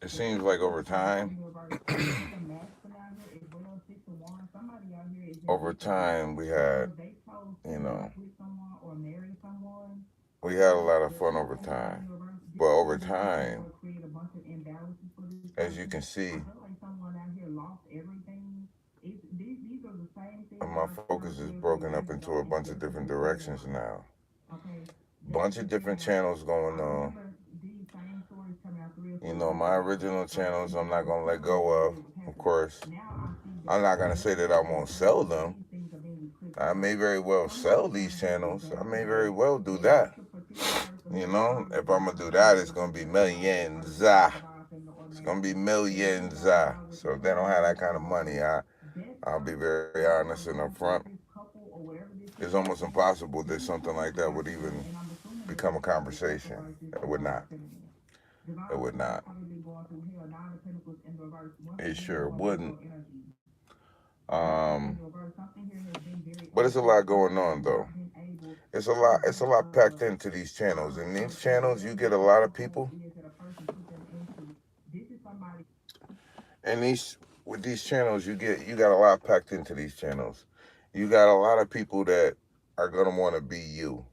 it seems like over time, over time we had, you know, we had a lot of fun over time. But over time, as you can see, my focus is broken up into a bunch of different directions now. Bunch of different channels going on. You know, my original channels I'm not gonna let go of. Of course, I'm not gonna say that I won't sell them. I may very well sell these channels. I may very well do that. You know, if I'm gonna do that, it's gonna be millions. It's gonna be millions. So if they don't have that kind of money, I'll be very honest and upfront. It's almost impossible that something like that would even become a conversation. It would not. It would not. It sure wouldn't. Um, but it's a lot going on though. It's a lot. It's a lot packed into these channels. And these channels, you get a lot of people. And these with these channels, you got a lot packed into these channels. You got a lot of people that are gonna want to be you.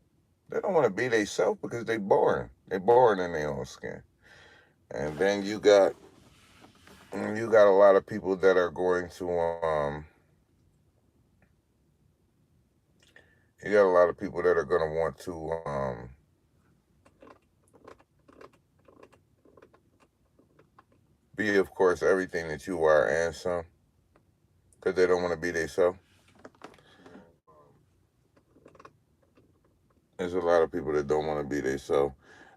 They don't want to be themselves because they boring. They boring in their own skin. And then you got a lot of people that are going to you got a lot of people that are gonna want to be, of course, everything that you are and some, because they don't want to be themselves. There's a lot of people that don't want to be themselves,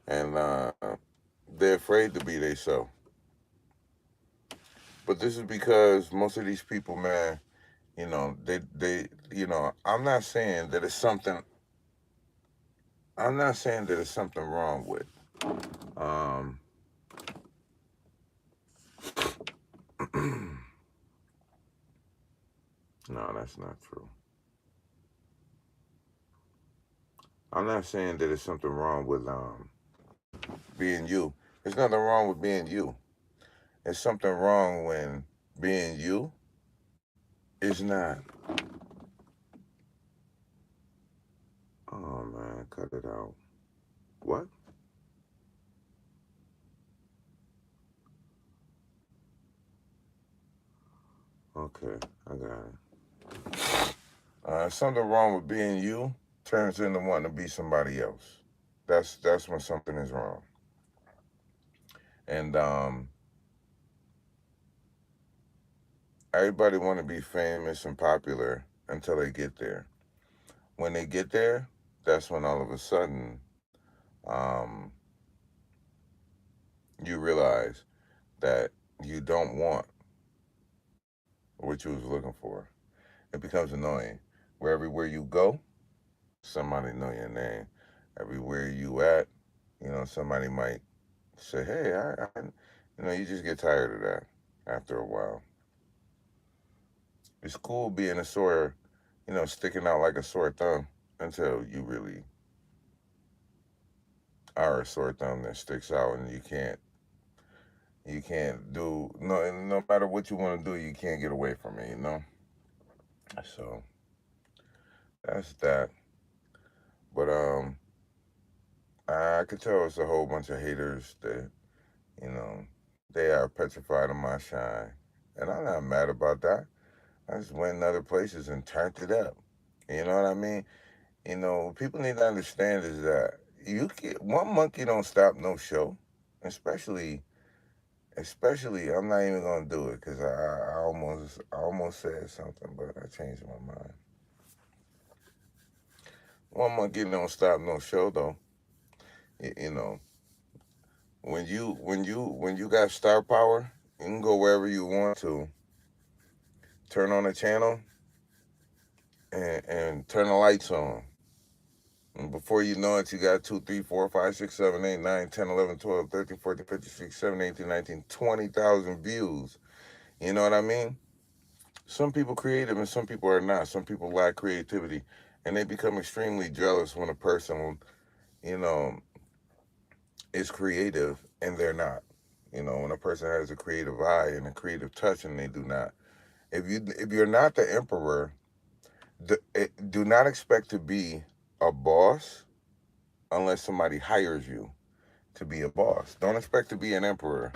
and they're afraid to be themselves. But this is because most of these people, man, I'm not saying that it's something. I'm not saying that it's something wrong with. Um, no, that's not true. I'm not saying that there's something wrong with being you. There's nothing wrong with being you. There's something wrong when being you is not. Oh man, cut it out. What? Okay, I got it. Something wrong with being you turns into wanting to be somebody else. That's when something is wrong. And everybody want to be famous and popular until they get there. When they get there, that's when all of a sudden um, you realize that you don't want what you was looking for. It becomes annoying. Where everywhere you go, somebody know your name. Everywhere you at, somebody might say, "Hey, you just get tired of that after a while." It's cool being a sore, sticking out like a sore thumb until you really are a sore thumb that sticks out and you can't do no matter what you want to do, you can't get away from it. So that's that. But I could tell it's a whole bunch of haters that you know they are petrified of my shine, and I'm not mad about that. I just went in other places and turned it up. You know what I mean? What people need to understand is that one monkey don't stop no show, especially. Especially, I'm not even gonna do it because I almost said something, but I changed my mind. One monkey don't stop no show though. You know, when you got star power, you can go wherever you want to, turn on a channel and turn the lights on. And before you know it, you got 2, 3, 4, 5, 6, 7, 8, 9, 10, 11, 12, 13, 14, 15, 16, 17, 18, 19, 20,000 views. You know what I mean? Some people creative and some people are not. Some people lack creativity and they become extremely jealous when a person, you know, is creative and they're not. You know, when a person has a creative eye and a creative touch, and they do not. If you're not the emperor, do not expect to be a boss unless somebody hires you to be a boss. Don't expect to be an emperor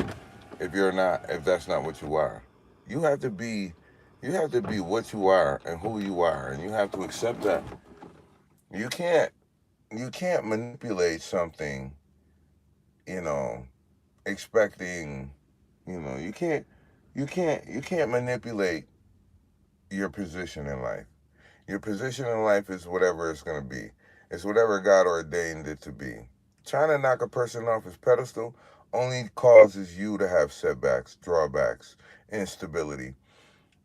if that's not what you are. You have to be you have to be what you are and who you are, and you have to accept that. You can't you can't manipulate something, you know, expecting, you can't manipulate your position in life. Your position in life is whatever it's going to be. It's whatever God ordained it to be. Trying to knock a person off his pedestal only causes you to have setbacks, drawbacks, instability.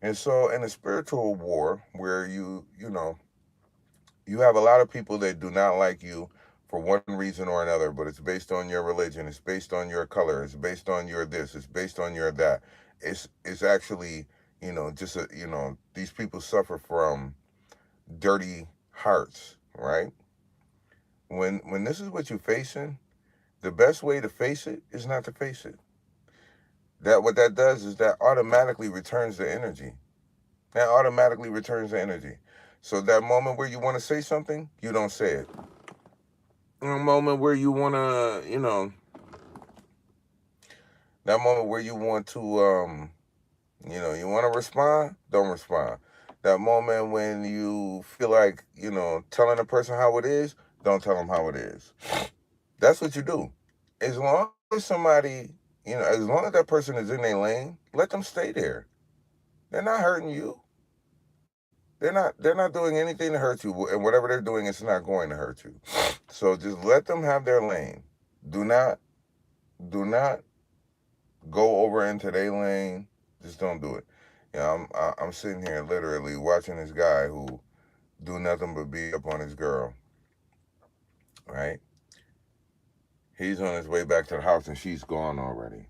And so in a spiritual war where you have a lot of people that do not like you for one reason or another, but it's based on your religion, it's based on your color, it's based on your this, it's based on your that. It's actually, these people suffer from dirty hearts, right? When this is what you're facing, the best way to face it is not to face it. That what that does is that automatically returns the energy. That automatically returns the energy. So that moment where you want to say something, you don't say it. A moment where you want to, that moment where you want to, you want to respond, don't respond. That moment when you feel like, telling a person how it is, don't tell them how it is. That's what you do. As long as somebody, as long as that person is in their lane, let them stay there. They're not hurting you. They're not doing anything to hurt you, and whatever they're doing, it's not going to hurt you. So just let them have their lane. Do not do not go over into their lane. Just don't do it. I'm sitting here literally watching this guy who do nothing but be up on his girl. Right? He's on his way back to the house and she's gone already.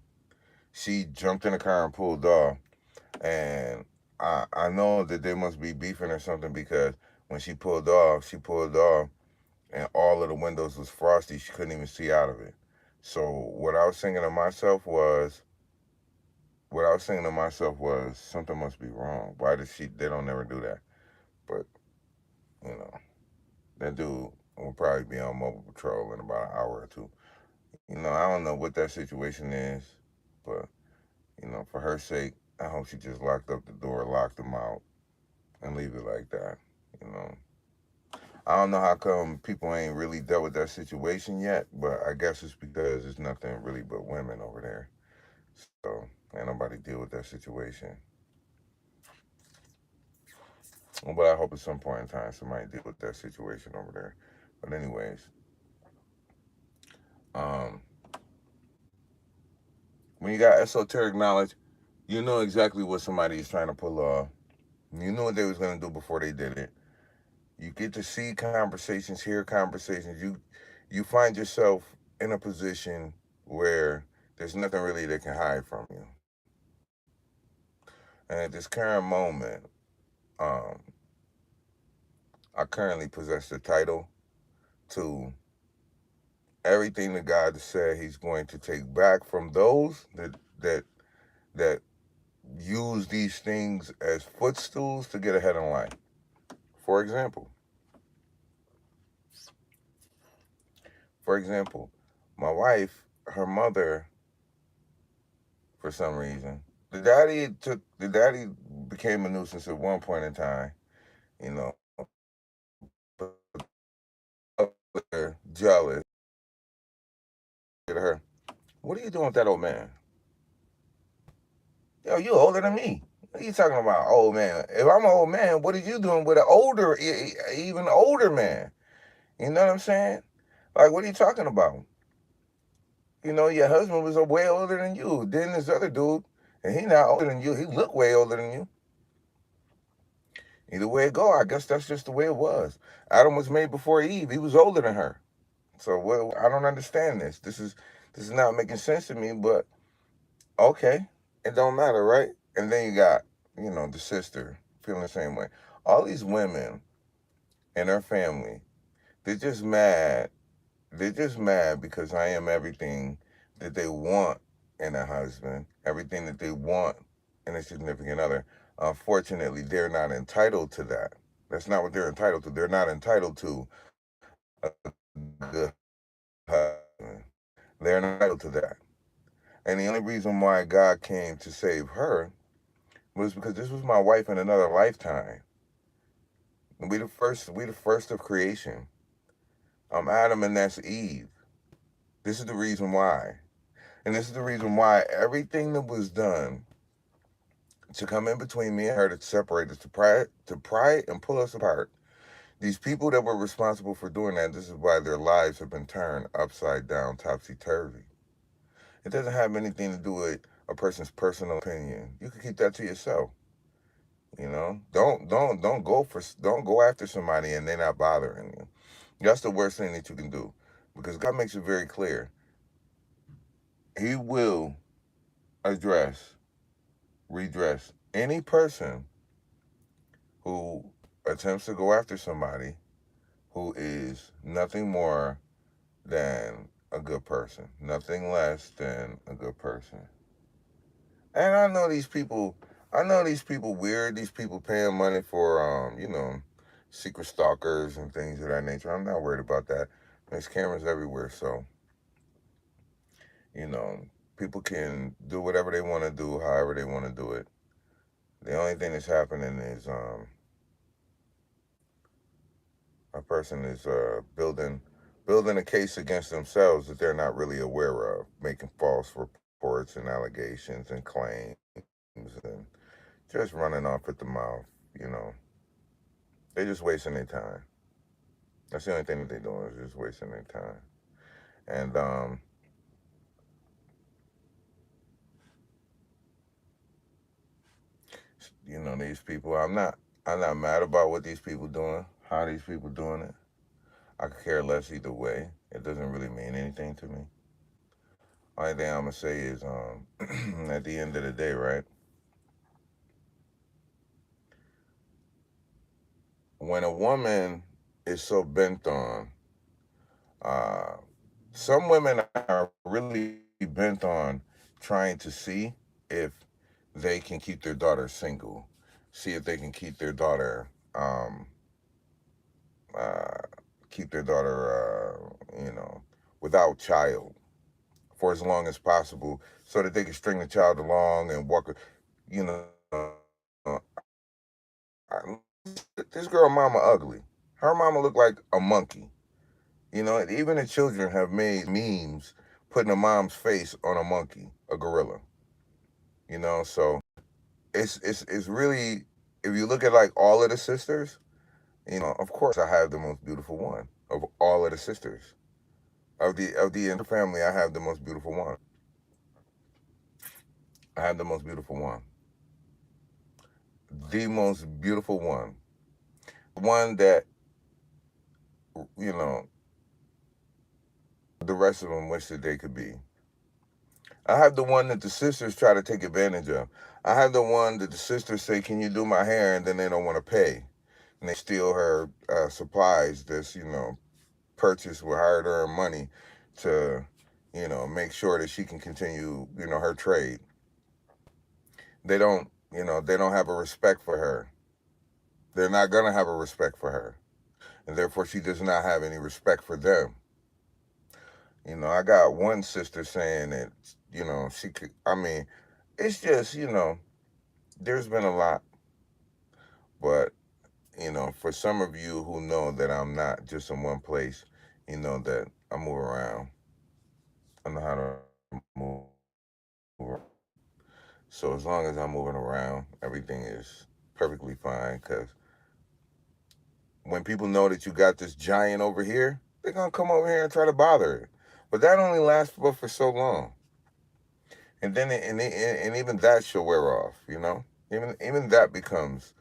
She jumped in the car and pulled off, and I know that they must be beefing or something because when she pulled off, and all of the windows was frosty. She couldn't even see out of it. So what I was thinking to myself was something must be wrong. Why does she? They don't never do that. But you know, that dude will probably be on mobile patrol in about an hour or two. I don't know what that situation is, but for her sake, I hope she just locked up the door, locked them out, and leave it like that. You know, I don't know how come people ain't really dealt with that situation yet, but I guess it's because there's nothing really but women over there. So ain't nobody deal with that situation. But I hope at some point in time somebody deal with that situation over there. But anyways, um, when you got esoteric knowledge, you know exactly what somebody is trying to pull off. You knew what they was gonna do before they did it. You get to see conversations, hear conversations. You find yourself in a position where there's nothing really that can hide from you. And at this current moment, um, I currently possess the title to everything that God said He's going to take back from those that use these things as footstools to get ahead in life. For example, for example, my wife, her mother, for some reason, the daddy became a nuisance at one point in time, you know, but jealous at her. What are you doing with that old man? Yo, you older than me. What are you talking about, old man? If I'm an old man, what are you doing with an older, even older man? You know what I'm saying? Like, what are you talking about? Your husband was way older than you. Then this other dude, and he not older than you. He looked way older than you. Either way it go, I guess that's just the way it was. Adam was made before Eve. He was older than her. So I don't understand this. This is not making sense to me. But okay, it don't matter, right? And then you got the sister feeling the same way. All these women and her family, they're just mad. They're just mad because I am everything that they want in a husband, everything that they want in a significant other. Unfortunately, they're not entitled to that. That's not what they're entitled to. They're not entitled to a good husband. They're not entitled to that. And the only reason why God came to save her was because this was my wife in another lifetime. We the first of creation. I'm Adam and that's Eve. This is the reason why. And this is the reason why everything that was done to come in between me and her to separate us, to pry and pull us apart. These people that were responsible for doing that, this is why their lives have been turned upside down, topsy-turvy. It doesn't have anything to do with a person's personal opinion. You can keep that to yourself. You know, don't go after somebody and they're not bothering you. That's the worst thing that you can do, because God makes it very clear. He will address, redress any person who attempts to go after somebody who is nothing more than a good person, nothing less than a good person. And I know these people weird, these people paying money for, secret stalkers and things of that nature. I'm not worried about that. There's cameras everywhere, so, you know, people can do whatever they want to do, however they want to do it. The only thing that's happening is a person is building a case against themselves that they're not really aware of, making false reports and allegations and claims and just running off at the mouth. You know, they're just wasting their time. That's the only thing that they're doing, is just wasting their time. And these people, I'm not mad about what these people doing, how these people doing it. I could care less either way. It doesn't really mean anything to me. Only thing I'm gonna say is, at the end of the day, right? When a woman is so bent on, uh, some women are really bent on trying to see if they can keep their daughter single, see if they can uh, keep their daughter, without child for as long as possible, so that they can string the child along and walk. You know, this girl mama ugly. Her mama look like a monkey. You know, even the children have made memes putting a mom's face on a monkey, a gorilla. You know, so it's really, if you look at like all of the sisters, of course I have the most beautiful one of all of the sisters. Of the entire family, I have the most beautiful one. I have the most beautiful one. The most beautiful one. One that, you know, the rest of them wish that they could be. I have the one that the sisters try to take advantage of. I have the one that the sisters say, "Can you do my hair?" And then they don't want to pay. And they steal her supplies that's, purchased with hard earned money to, make sure that she can continue, her trade. They don't have a respect for her. They're not going to have a respect for her. And therefore, she does not have any respect for them. I got one sister saying that, she could, it's just, there's been a lot. But, for some of you who know that I'm not just in one place, that I move around. I know how to move around. So as long as I'm moving around, everything is perfectly fine. Because when people know that you got this giant over here, they're going to come over here and try to bother it. But that only lasts for so long. And then and even that shall wear off, Even that becomes,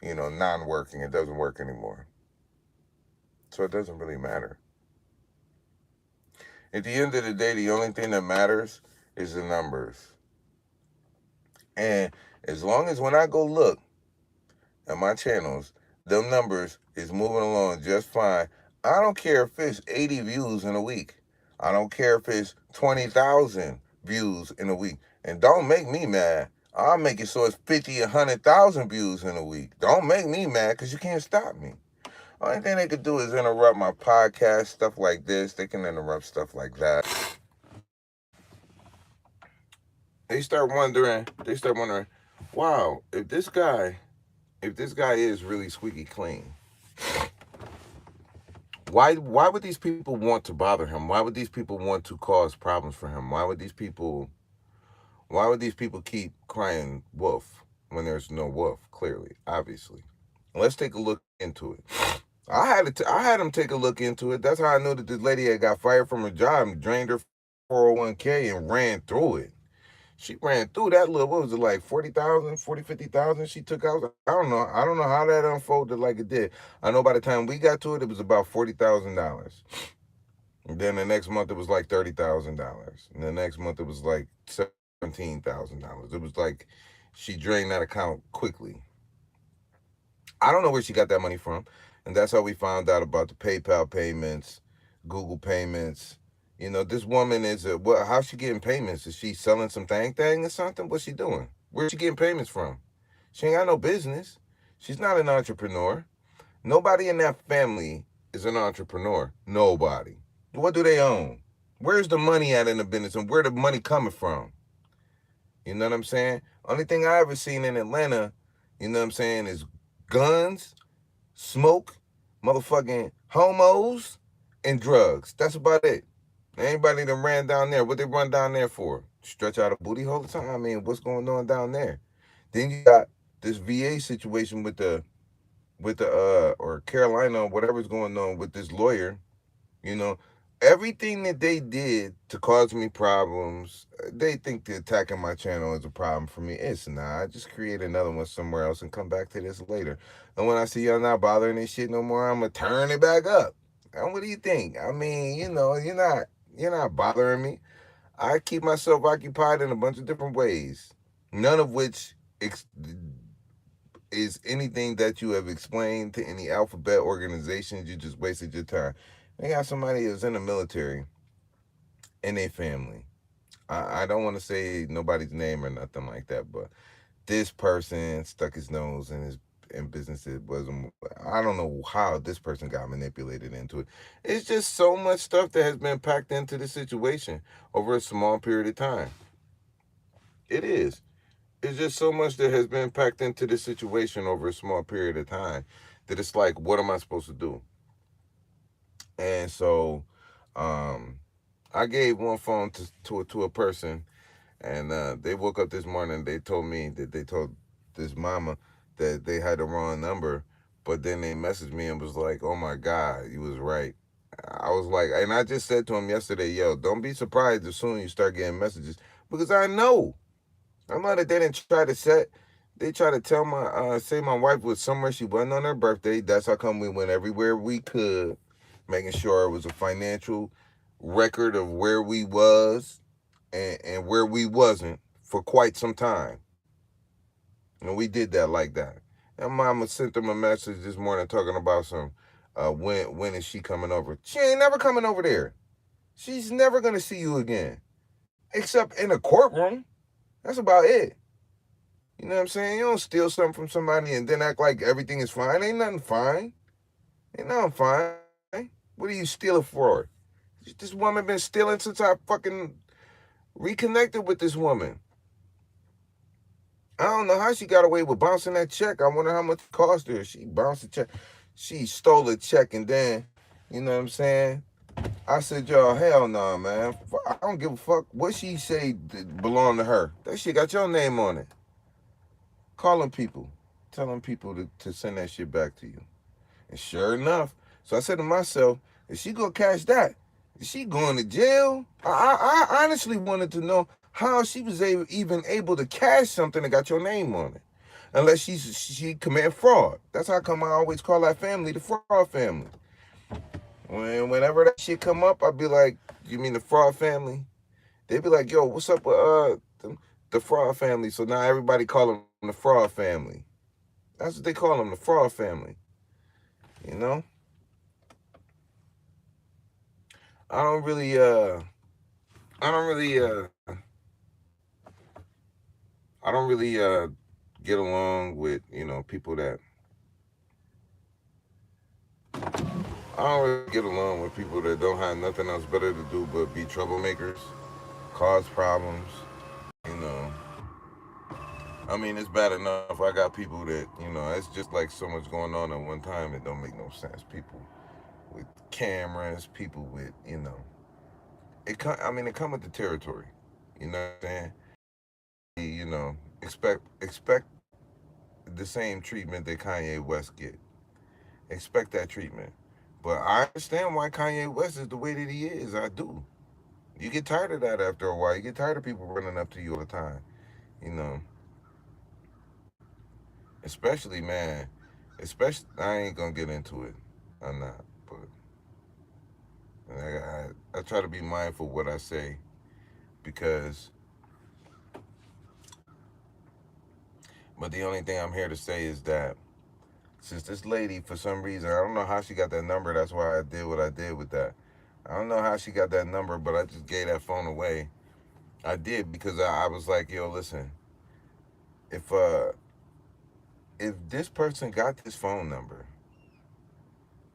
non-working. It doesn't work anymore. So it doesn't really matter. At the end of the day, the only thing that matters is the numbers. And as long as when I go look at my channels, them numbers is moving along just fine. I don't care if it's 80 views in a week. I don't care if it's 20,000 views in a week. And don't make me mad. I'll make it so it's 50, 100,000 views in a week. Don't make me mad because you can't stop me. Only thing they could do is interrupt my podcast, stuff like this. They can interrupt stuff like that. They start wondering, wow, if this guy is really squeaky clean, why would these people want to bother him? Why would these people want to cause problems for him? Why would these people keep crying wolf when there's no wolf, clearly, obviously? Let's take a look into it. I had him take a look into it. That's how I knew that this lady had got fired from her job and drained her 401k and ran through it. She ran through that little, what was it, like 40,000, 50,000 she took out? I don't know. I don't know how that unfolded like it did. I know by the time we got to it, it was about $40,000. And then the next month it was like $30,000. And the next month it was like $17,000. It was like she drained that account quickly. I don't know where she got that money from. And that's how we found out about the PayPal payments, Google payments. You know, this woman how's she getting payments? Is she selling some thing or something? What's she doing? Where's she getting payments from? She ain't got no business. She's not an entrepreneur. Nobody in that family is an entrepreneur. Nobody. What do they own? Where's the money at in the business and where the money coming from? You know what I'm saying? Only thing I ever seen in Atlanta, you know what I'm saying, is guns, smoke, motherfucking homos, and drugs. That's about it. Anybody that ran down there, what they run down there for? Stretch out a booty hole or something? I mean, what's going on down there? Then you got this VA situation with the or Carolina or whatever's going on with this lawyer. You know, everything that they did to cause me problems, they think that attacking my channel is a problem for me. It's not. I just create another one somewhere else and come back to this later. And when I see y'all not bothering this shit no more, I'm gonna turn it back up. And what do you think? I mean, you know, you're not bothering me. I keep myself occupied in a bunch of different ways, none of which is anything that you have explained to any alphabet organizations. You just wasted your time. They got somebody that's in the military in a family. I don't want to say nobody's name or nothing like that, but this person stuck his nose in business. It wasn't. I don't know how this person got manipulated into it. It's just so much stuff that has been packed into the situation over a small period of time. It is. It's just so much that has been packed into the situation over a small period of time that it's like, what am I supposed to do? And so, I gave one phone to a person, and they woke up this morning. They told me that they told this mama that they had the wrong number, but then they messaged me and was like, "Oh my God, you was right." I was like, and I just said to him yesterday, "Yo, don't be surprised as soon as you start getting messages because I know that they didn't try to set." They try to tell say my wife was somewhere she wasn't on her birthday. That's how come we went everywhere we could, making sure it was a financial record of where we was and where we wasn't for quite some time. And we did that like that. And mama sent them a message this morning talking about some when is she coming over? She ain't never coming over there. She's never gonna see you again. Except in a courtroom. That's about it. You know what I'm saying? You don't steal something from somebody and then act like everything is fine. Ain't nothing fine. Ain't nothing fine. What are you stealing for? This woman been stealing since I fucking reconnected with this woman. I don't know how she got away with bouncing that check. I wonder how much it cost her. She bounced the check. She stole a check and then, you know what I'm saying? I said, y'all, hell no, man. I don't give a fuck what she say belonged to her. That shit got your name on it. Calling people. Telling people to send that shit back to you. And sure enough, so I said to myself, if she gonna cash that, is she going to jail? I honestly wanted to know how she was even able to cash something that got your name on it. Unless she committed fraud. That's how come I always call that family the fraud family. Whenever that shit come up, I'd be like, you mean the fraud family? They'd be like, yo, what's up with the fraud family? So now everybody call them the fraud family. That's what they call them, the fraud family. You know? I don't really I don't really get along with people that I don't really get along with people that don't have nothing else better to do but be troublemakers, cause problems. You know, I mean, it's bad enough. I got people that it's just like so much going on at one time. It don't make no sense. People with cameras, people with I mean, it come with the territory. You know what I'm saying? Expect the same treatment that Kanye West get. Expect that treatment. But I understand why Kanye West is the way that he is. I do. You get tired of that after a while. You get tired of people running up to you all the time. You know, especially man. Especially, I ain't gonna get into it. I'm not. But I try to be mindful of what I say because. But the only thing I'm here to say is that since this lady, for some reason, I don't know how she got that number. That's why I did what I did with that. I don't know how she got that number, but I just gave that phone away. I did because I was like, yo, listen, if uh if this person got this phone number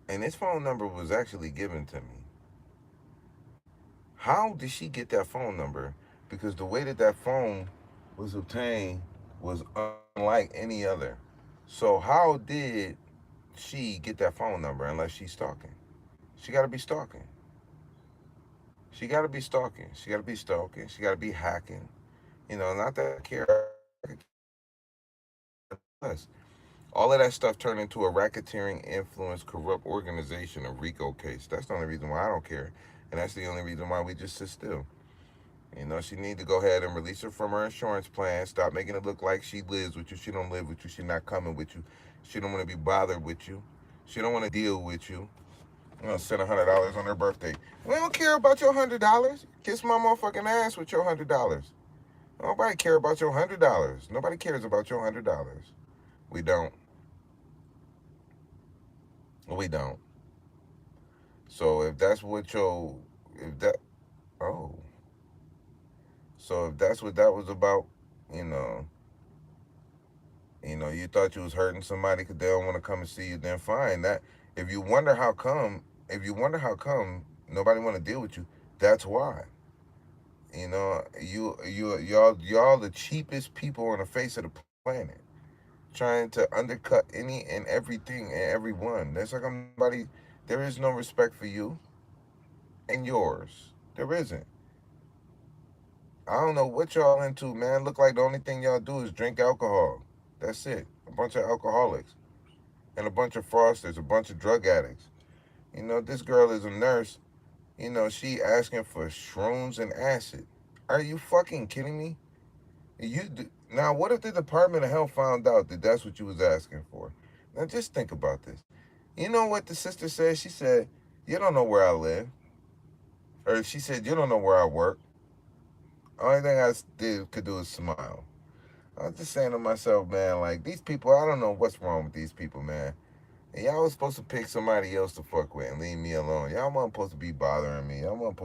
and this phone number was actually given to me, how did she get that phone number? Because the way that that phone was obtained was unlike any other. So how did she get that phone number unless she's stalking? She got to be stalking. She got to be stalking. She got to be stalking. She got to be hacking. Not that I care. I could less. All of that stuff turned into a racketeering, influence, corrupt organization, a RICO case. That's the only reason why I don't care, and that's the only reason why we just sit still. She need to go ahead and release her from her insurance plan. Stop making it look like she lives with you. She don't live with you. She not coming with you. She don't want to be bothered with you. She don't want to deal with you. I'm gonna send $100 on her birthday. We don't care about your $100. Kiss my motherfucking ass with your $100. Nobody care about your $100. Nobody cares about your $100. We don't. We don't. So if that's what your if that oh so if that's what that was about, you know, you thought you was hurting somebody because they don't want to come and see you, then fine. That if you wonder how come, if you wonder how come nobody want to deal with you, that's why. Y'all the cheapest people on the face of the planet, trying to undercut any and everything and everyone. There's like nobody. There is no respect for you and yours. There isn't. I don't know what y'all into, man. Look like the only thing y'all do is drink alcohol. That's it. A bunch of alcoholics and a bunch of fraudsters, a bunch of drug addicts. This girl is a nurse. She asking for shrooms and acid. Are you fucking kidding me? Now, what if the Department of Health found out that that's what you was asking for? Now, just think about this. You know what the sister said? She said, "You don't know where I live," or she said, "You don't know where I work." Only thing could do is smile. I was just saying to myself, man, like these people, I don't know what's wrong with these people, man. And y'all was supposed to pick somebody else to fuck with and leave me alone. Y'all wasn't supposed to be bothering me. Y'all wasn't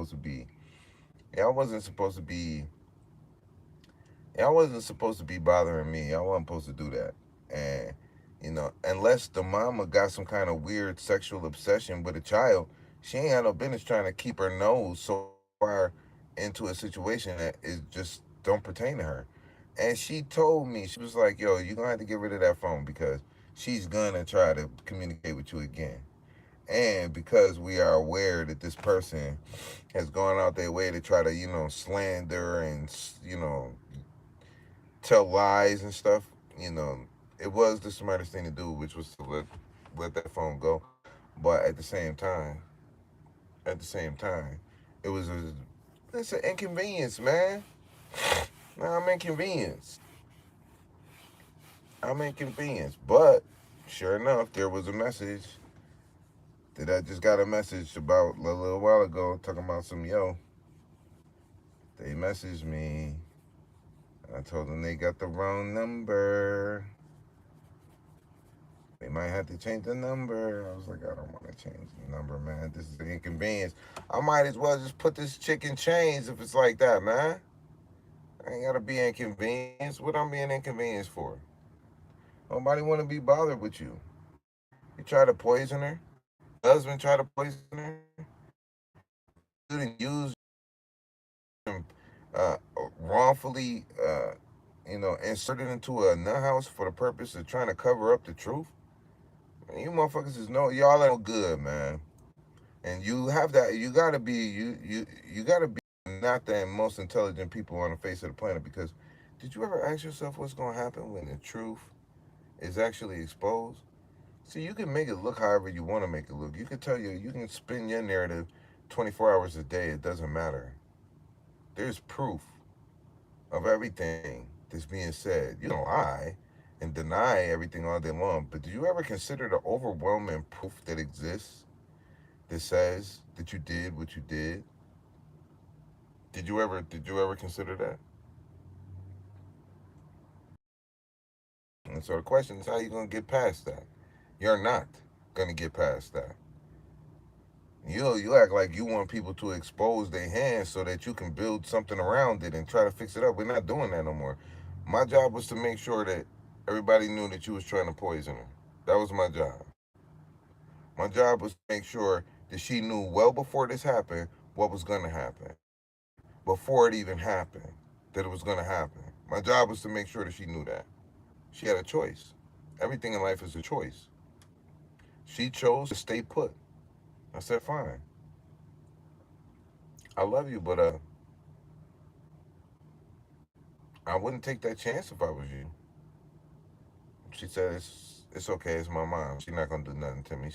supposed to be, y'all wasn't supposed to be bothering me. Y'all wasn't supposed to do that. And, unless the mama got some kind of weird sexual obsession with a child, she ain't had no business trying to keep her nose so far into a situation that is just don't pertain to her. And she told me, she was like, yo, you're going to have to get rid of that phone because she's going to try to communicate with you again. And because we are aware that this person has gone out their way to try to, slander and, tell lies and stuff, it was the smartest thing to do, which was to let that phone go. But at the same time, it was it's an inconvenience, man. Now I'm inconvenienced. I'm inconvenienced. But sure enough, there was a message that I just got a message about a little while ago talking about some They messaged me. I told them they got the wrong number. They might have to change the number. I was like, I don't want to change the number, man. This is an inconvenience. I might as well just put this chick in chains if it's like that, man. I ain't gotta be inconvenienced. What I'm being inconvenienced for? Nobody want to be bothered with you. You try to poison her. Your husband try to poison her. You didn't use uh, wrongfully, inserted into a nut house for the purpose of trying to cover up the truth. Man, you motherfuckers is no, y'all ain't no good, man. And you have that. You gotta be not the most intelligent people on the face of the planet. Because did you ever ask yourself what's gonna happen when the truth is actually exposed? See, you can make it look however you want to make it look. You can spin your narrative 24 hours a day. It doesn't matter. There's proof of everything that's being said. You don't lie and deny everything all day long. But do you ever consider the overwhelming proof that exists that says that you did what you did? Did you ever consider that? And so the question is, how you gonna get past that? You're not gonna get past that. You act like you want people to expose their hands so that you can build something around it and try to fix it up. We're not doing that no more. My job was to make sure that everybody knew that you was trying to poison her. That was my job. My job was to make sure that she knew well before this happened what was gonna happen. Before it even happened, that it was gonna happen. My job was to make sure that she knew that. She had a choice. Everything in life is a choice. She chose to stay put. I said, fine. I love you, but I wouldn't take that chance if I was you. She said, it's okay. It's my mom. She's not gonna do nothing to me.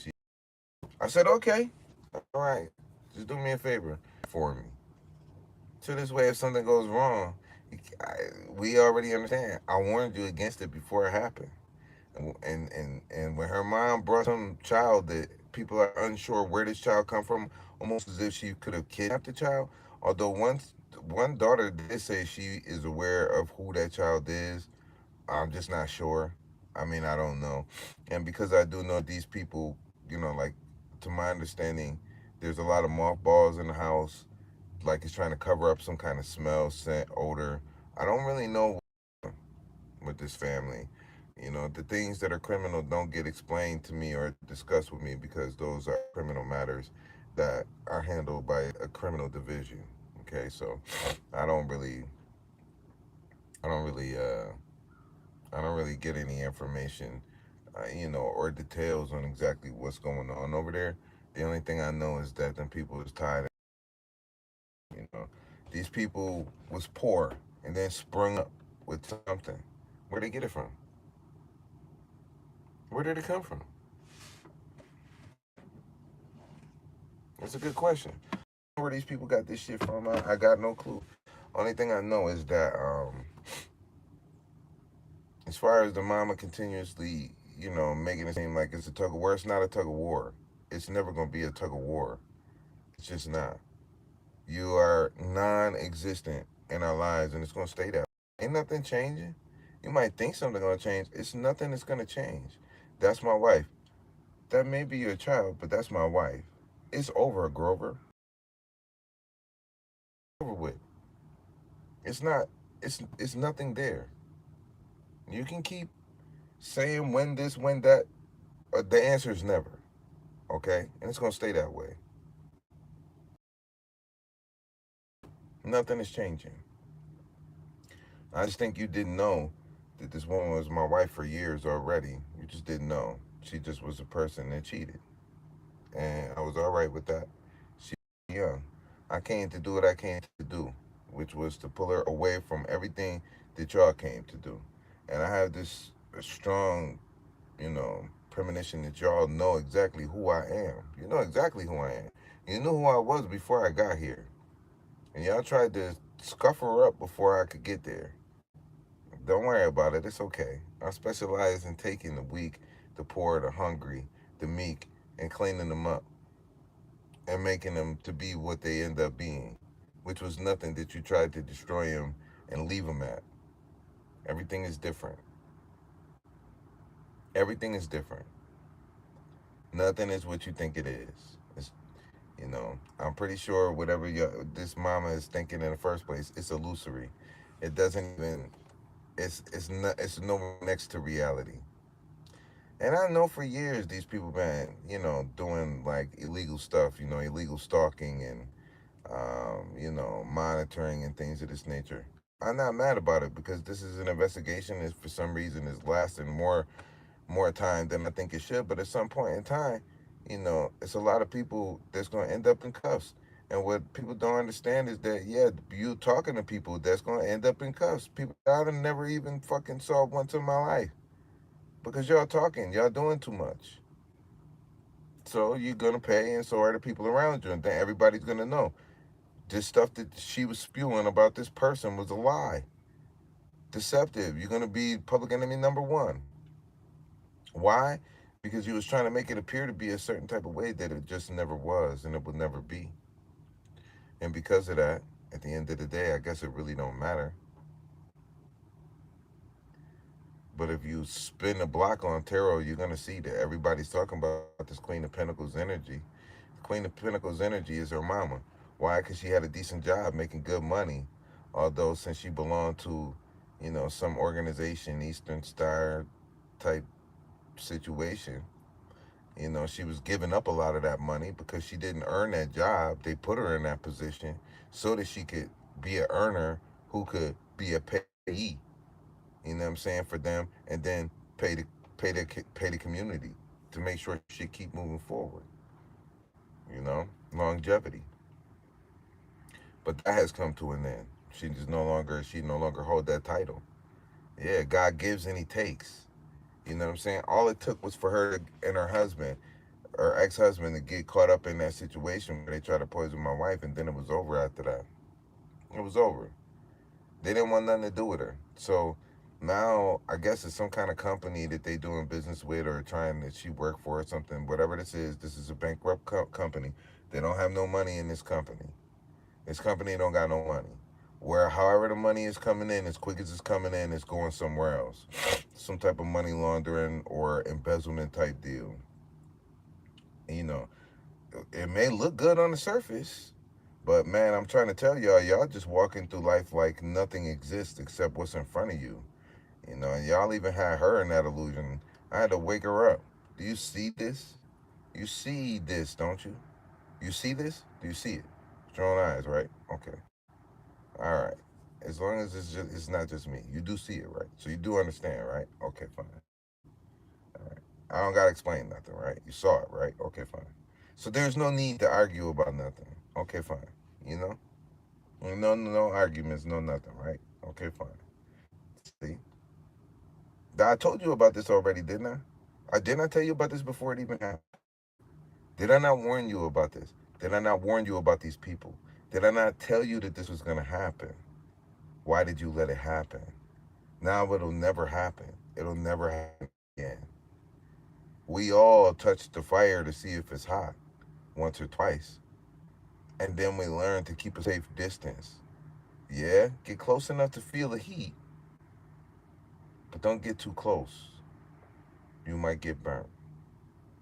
I said, okay, all right. Just do me a favor for me. So this way, if something goes wrong, I, we already understand. I warned you against it before it happened. And when her mom brought some child that people are unsure where this child come from, almost as if she could have kidnapped the child. Although one daughter did say she is aware of who that child is, I'm just not sure. I mean, I don't know. And because I do know these people, like to my understanding, there's a lot of mothballs in the house, like it's trying to cover up some kind of smell, scent, odor. I don't really know with this family. The things that are criminal don't get explained to me or discussed with me because those are criminal matters that are handled by a criminal division. Okay, so I don't really, I don't really, I don't really get any information, or details on exactly what's going on over there. The only thing I know is that them people is tied. You know, these people was poor and then sprung up with something. Where would they get it from? Where did it come from? That's a good question. Where these people got this shit from, I got no clue. Only thing I know is that as far as the mama continuously, making it seem like it's a tug of war, it's not a tug of war. It's never gonna be a tug of war. It's just not. You are non-existent in our lives, and it's gonna stay that way. Ain't nothing changing. You might think something gonna change. It's nothing that's gonna change. That's my wife. That may be your child, but that's my wife. It's over, Grover. Over with. It's not. It's nothing there. You can keep saying when this, when that. The answer is never. Okay, and it's gonna stay that way. Nothing is changing. I just think you didn't know that this woman was my wife for years already. You just didn't know. She just was a person that cheated, and I was all right with that. She was young. I came to do what I came to do, which was to pull her away from everything that y'all came to do. And I have this strong, premonition that y'all know exactly who I am. You know exactly who I am. You knew who I was before I got here. And y'all tried to scuff her up before I could get there. Don't worry about it. It's okay. I specialize in taking the weak, the poor, the hungry, the meek, and cleaning them up and making them to be what they end up being, which was nothing that you tried to destroy them and leave them at. Everything is different. Everything is different. Nothing is what you think it is. I'm pretty sure whatever this mama is thinking in the first place, it's illusory. It doesn't even. It's not. It's nowhere next to reality. And I know for years these people been, doing like illegal stuff, illegal stalking and, monitoring and things of this nature. I'm not mad about it because this is an investigation. Is for some reason is lasting more time than I think it should. But at some point in time, it's a lot of people that's going to end up in cuffs. And what people don't understand is that, yeah, you talking to people that's going to end up in cuffs. People that I've never even fucking saw once in my life because y'all talking, y'all doing too much. So you're going to pay, and so are the people around you. And then everybody's going to know this stuff that she was spewing about this person was a lie, deceptive. You're going to be public enemy number one. Why? Because you was trying to make it appear to be a certain type of way that it just never was and it would never be. And because of that, at the end of the day, I guess it really don't matter. But if you spin the block on tarot, you're gonna see that everybody's talking about this Queen of Pentacles energy. The Queen of Pentacles energy is her mama. Why? Because she had a decent job making good money. Although since she belonged to, some organization, Eastern Star type situation, she was giving up a lot of that money because she didn't earn that job. They put her in that position so that she could be an earner who could be a payee. You know what I'm saying, for them, and then pay the pay the community to make sure she keep moving forward. Longevity. But that has come to an end. She no longer hold that title. Yeah, God gives and He takes. You know what I'm saying? All it took was for her and her husband, her ex-husband, to get caught up in that situation where they tried to poison my wife, and then it was over after that. It was over. They didn't want nothing to do with her. So now I guess it's some kind of company that they doing business with or trying that she work for or something. Whatever this is a bankrupt company. They don't have no money in this company. This company don't got no money. Where however the money is coming in, as quick as it's coming in, it's going somewhere else. Some type of money laundering or embezzlement type deal. You know, it may look good on the surface, but man, I'm trying to tell y'all just walking through life like nothing exists except what's in front of you. And y'all even had her in that illusion. I had to wake her up. Do you see this? You see this, don't you? You see this? Do you see it? With your own eyes, right? Okay. All right. As long as it's not just me. You do see it, right? So you do understand, right? Okay, fine. All right. I don't gotta explain nothing, right? You saw it, right? Okay, fine. So there's no need to argue about nothing. Okay, fine. You know? No arguments, no nothing, right? Okay, fine. See? I told you about this already, didn't I? I didn't I tell you about this before it even happened? Did I not warn you about this? Did I not warn you about these people? Did I not tell you that this was going to happen? Why did you let it happen? Now it'll never happen. It'll never happen again. We all touch the fire to see if it's hot once or twice. And then we learn to keep a safe distance. Yeah, get close enough to feel the heat, but don't get too close. You might get burnt.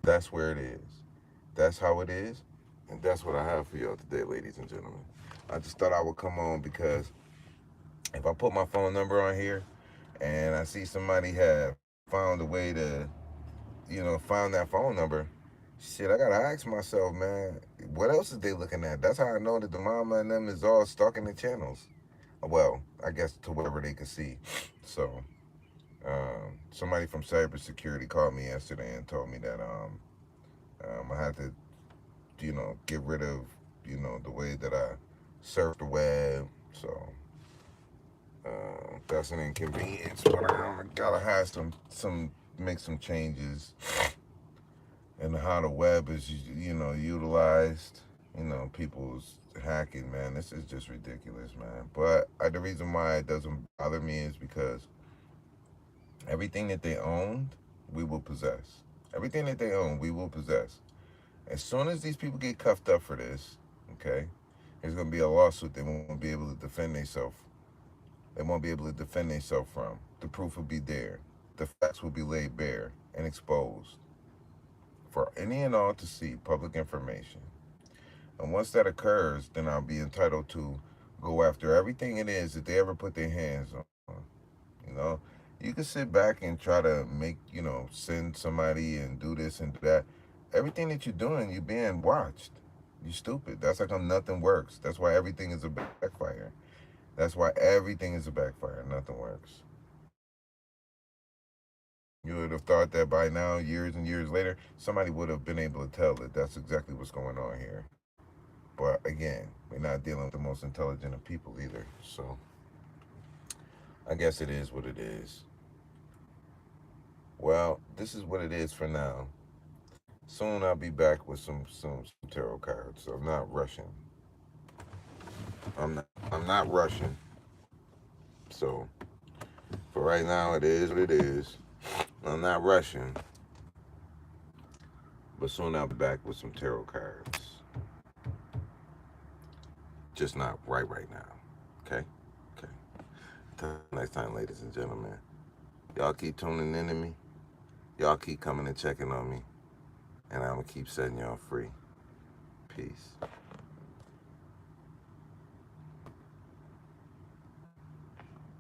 That's where it is. That's how it is. And that's what I have for y'all today, ladies and gentlemen. I just thought I would come on because if I put my phone number on here and I see somebody have found a way to, found that phone number, shit, I gotta ask myself, man, what else is they looking at? That's how I know that the mama and them is all stalking the channels. Well, I guess to whatever they can see. So, somebody from cybersecurity called me yesterday and told me that I had to, get rid of, the way that I surf the web. So that's an inconvenience, but I gotta have some make some changes in how the web is, utilized. People's hacking, man. This is just ridiculous, man. But the reason why it doesn't bother me is because everything that they owned, we will possess. Everything that they own, we will possess. As soon as these people get cuffed up for this, okay, there's gonna be a lawsuit they won't be able to defend themselves. They won't be able to defend themselves from. The proof will be there. The facts will be laid bare and exposed for any and all to see, public information. And once that occurs, then I'll be entitled to go after everything it is that they ever put their hands on. You know, you can sit back and try to make, send somebody and do this and that. Everything that you're doing, you're being watched. You stupid. That's how come nothing works. That's why everything is a backfire. That's why everything is a backfire. Nothing works. You would have thought that by now, years and years later, somebody would have been able to tell that that's exactly what's going on here. But again, we're not dealing with the most intelligent of people either. So I guess it is what it is. Well, this is what it is for now. Soon I'll be back with some tarot cards. So I'm not rushing. I'm not rushing. So for right now, it is what it is. I'm not rushing, but soon I'll be back with some tarot cards. Just not right now. Okay? Okay. Until next time, ladies and gentlemen. Y'all keep tuning in to me. Y'all keep coming and checking on me. And I'm going to keep setting y'all free. Peace.